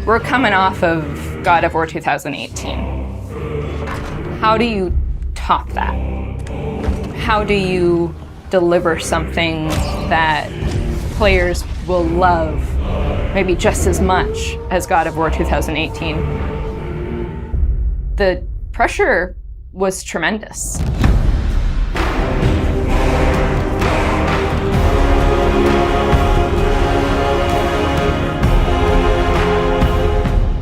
We're coming off of God of War 2018. How do you top that? How do you deliver something that players will love maybe just as much as God of War 2018? The pressure was tremendous.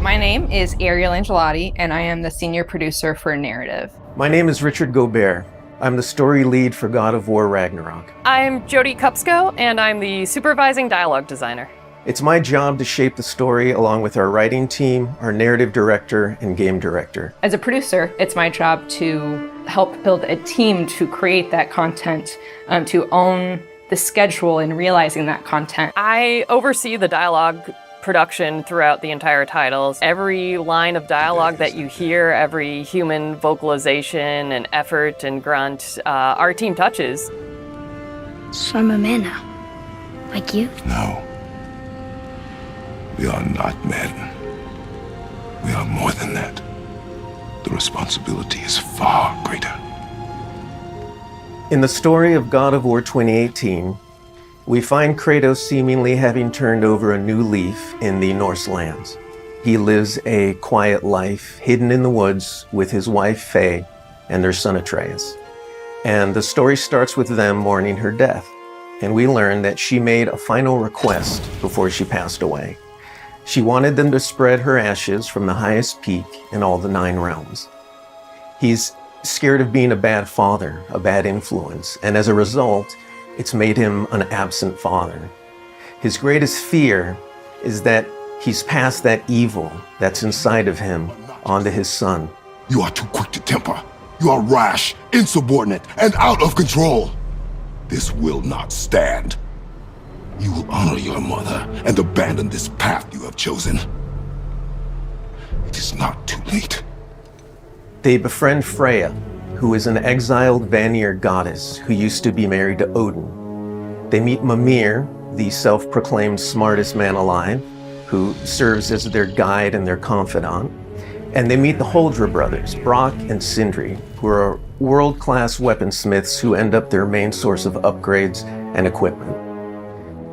My name is Ariel Angelotti, and I am the senior producer for narrative. My name is Rich Gaubert. I'm the story lead for God of War Ragnarok. I'm Jodie Kupsco, and I'm the supervising dialogue designer. It's my job to shape the story along with our writing team, our narrative director, and game director. As a producer, it's my job to help build a team to create that content, to own the schedule in realizing that content. I oversee the dialogue production throughout the entire titles. Every line of dialogue that you hear, every human vocalization and effort and grunt, our team touches. So I'm a man now, like you? No. We are not men. We are more than that. The responsibility is far greater. In the story of God of War 2018, we find Kratos seemingly having turned over a new leaf in the Norse lands. He lives a quiet life, hidden in the woods with his wife Faye and their son Atreus. And the story starts with them mourning her death. And we learn that she made a final request before she passed away. She wanted them to spread her ashes from the highest peak in all the 9 realms. He's scared of being a bad father, a bad influence, and as a result, it's made him an absent father. His greatest fear is that he's passed that evil that's inside of him onto his son. You are too quick to temper. You are rash, insubordinate, and out of control. This will not stand. You will honor your mother and abandon this path you have chosen. It is not too late. They befriend Freya, who is an exiled Vanir goddess who used to be married to Odin. They meet Mimir, the self-proclaimed smartest man alive, who serves as their guide and their confidant. And they meet the Holdra brothers, Brock and Sindri, who are world-class weaponsmiths who end up their main source of upgrades and equipment.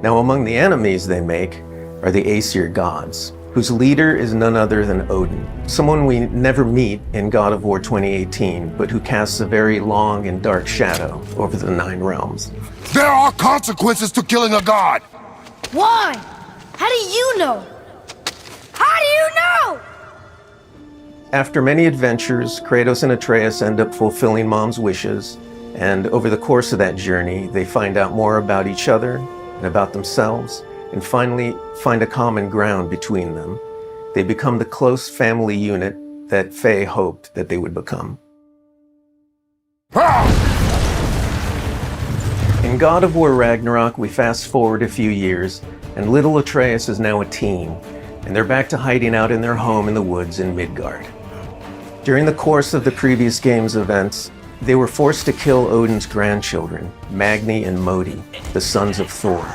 Now, among the enemies they make are the Aesir gods, whose leader is none other than Odin, someone we never meet in God of War 2018, but who casts a very long and dark shadow over the 9 realms. There are consequences to killing a god! Why? How do you know? How do you know? After many adventures, Kratos and Atreus end up fulfilling Mom's wishes, and over the course of that journey, they find out more about each other and about themselves, and finally find a common ground between them. They become the close family unit that Faye hoped that they would become. In God of War Ragnarok, we fast forward a few years, and little Atreus is now a teen, and they're back to hiding out in their home in the woods in Midgard. During the course of the previous game's events, they were forced to kill Odin's grandchildren, Magni and Modi, the sons of Thor.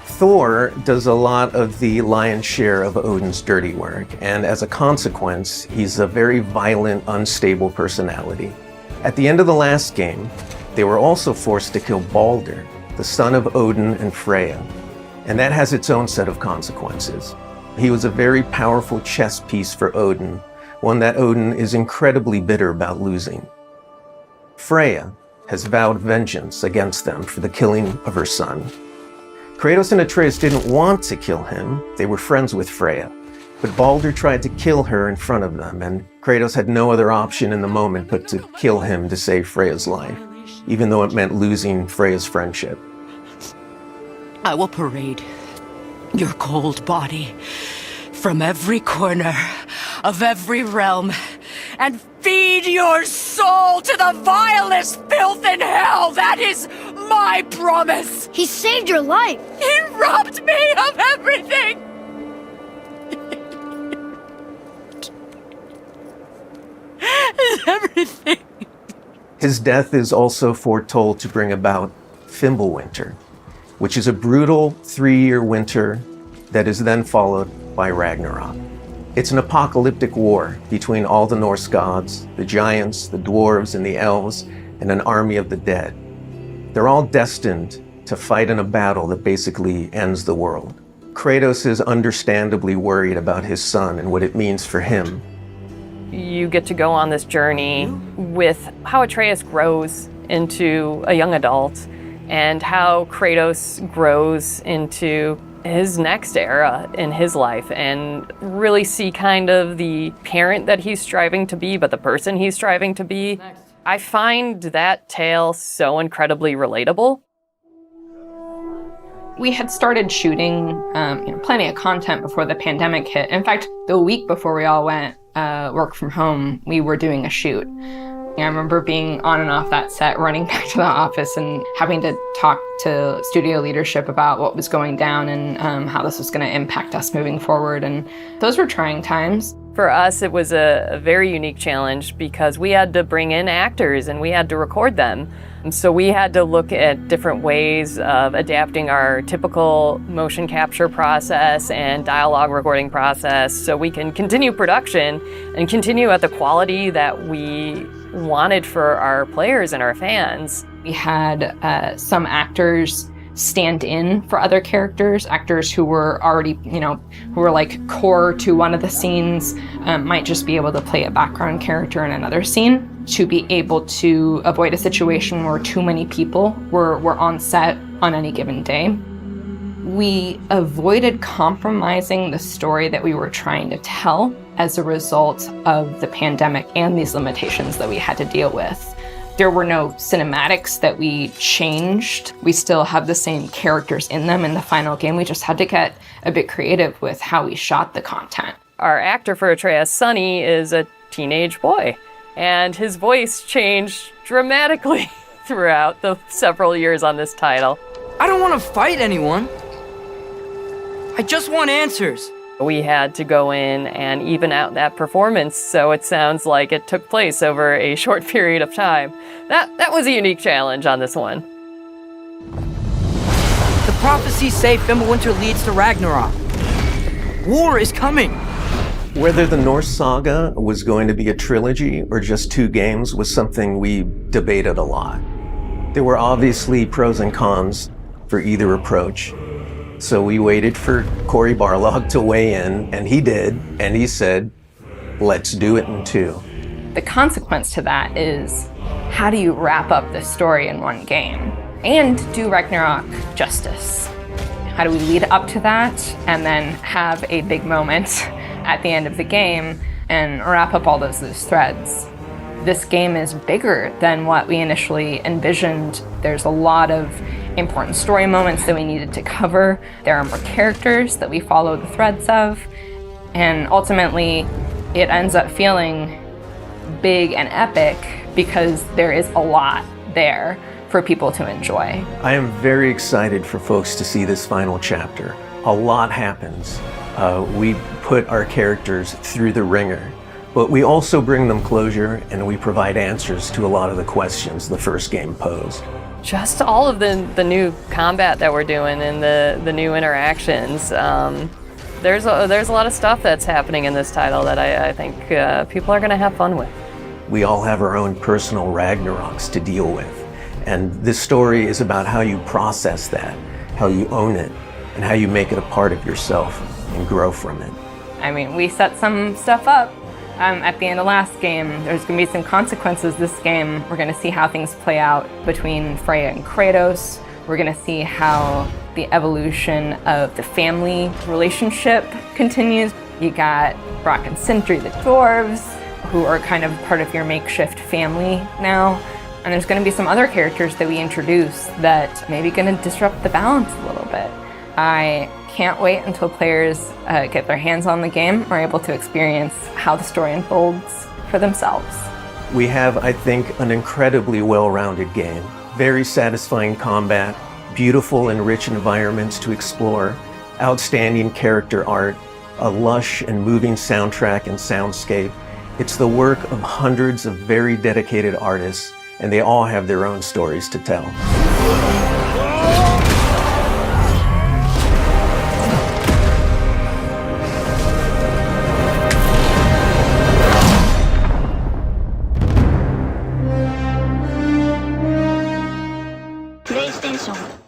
Thor does a lot of the lion's share of Odin's dirty work, and as a consequence, he's a very violent, unstable personality. At the end of the last game, they were also forced to kill Balder, the son of Odin and Freya, and that has its own set of consequences. He was a very powerful chess piece for Odin, one that Odin is incredibly bitter about losing. Freya has vowed vengeance against them for the killing of her son. Kratos and Atreus didn't want to kill him, they were friends with Freya, but Balder tried to kill her in front of them, and Kratos had no other option in the moment but to kill him to save Freya's life, even though it meant losing Freya's friendship. I will parade your cold body from every corner of every realm and feed your soul to the vilest filth in hell. That is my promise. He saved your life. He robbed me of everything. Everything. His death is also foretold to bring about Fimbulwinter, which is a brutal 3-year winter that is then followed by Ragnarok. It's an apocalyptic war between all the Norse gods, the giants, the dwarves, and the elves, and an army of the dead. They're all destined to fight in a battle that basically ends the world. Kratos is understandably worried about his son and what it means for him. You get to go on this journey with how Atreus grows into a young adult and how Kratos grows into his next era in his life, and really see kind of the parent that he's striving to be, but the person he's striving to be. I find that tale so incredibly relatable. We had started shooting plenty of content before the pandemic hit. In fact, the week before we all went work from home, we were doing a shoot. I remember being on and off that set, running back to the office and having to talk to studio leadership about what was going down and how this was going to impact us moving forward. And those were trying times. For us, it was a very unique challenge because we had to bring in actors and we had to record them. And so we had to look at different ways of adapting our typical motion capture process and dialogue recording process so we can continue production and continue at the quality that we wanted for our players and our fans. We had some actors stand in for other characters, actors who were already, who were like core to one of the scenes, might just be able to play a background character in another scene to be able to avoid a situation where too many people were on set on any given day. We avoided compromising the story that we were trying to tell as a result of the pandemic and these limitations that we had to deal with. There were no cinematics that we changed. We still have the same characters in them in the final game. We just had to get a bit creative with how we shot the content. Our actor for Atreus, Sonny, is a teenage boy, and his voice changed dramatically throughout the several years on this title. I don't want to fight anyone. I just want answers. We had to go in and even out that performance so it sounds like it took place over a short period of time. That was a unique challenge on this one. The prophecies say Fimbulwinter leads to Ragnarok. War is coming. Whether the Norse saga was going to be a trilogy or just 2 games was something we debated a lot. There were obviously pros and cons for either approach. So we waited for Cory Barlog to weigh in, and he did, and he said, let's do it in 2. The consequence to that is, how do you wrap up the story in one game and do Ragnarok justice? How do we lead up to that and then have a big moment at the end of the game and wrap up all those loose threads? This game is bigger than what we initially envisioned. There's a lot of important story moments that we needed to cover. There are more characters that we follow the threads of. And ultimately, it ends up feeling big and epic because there is a lot there for people to enjoy. I am very excited for folks to see this final chapter. A lot happens. We put our characters through the ringer, but we also bring them closure and we provide answers to a lot of the questions the first game posed. Just all of the new combat that we're doing and the new interactions. There's a lot of stuff that's happening in this title that I think people are going to have fun with. We all have our own personal Ragnaroks to deal with. And this story is about how you process that, how you own it, and how you make it a part of yourself and grow from it. I mean, we set some stuff up at the end of last game. There's going to be some consequences this game. We're going to see how things play out between Freya and Kratos. We're going to see how the evolution of the family relationship continues. You got Brock and Sindri, the dwarves, who are kind of part of your makeshift family now. And there's going to be some other characters that we introduce that maybe going to disrupt the balance a little bit. I can't wait until players get their hands on the game or are able to experience how the story unfolds for themselves. We have, I think, an incredibly well-rounded game. Very satisfying combat, beautiful and rich environments to explore, outstanding character art, a lush and moving soundtrack and soundscape. It's the work of hundreds of very dedicated artists, and they all have their own stories to tell. so much.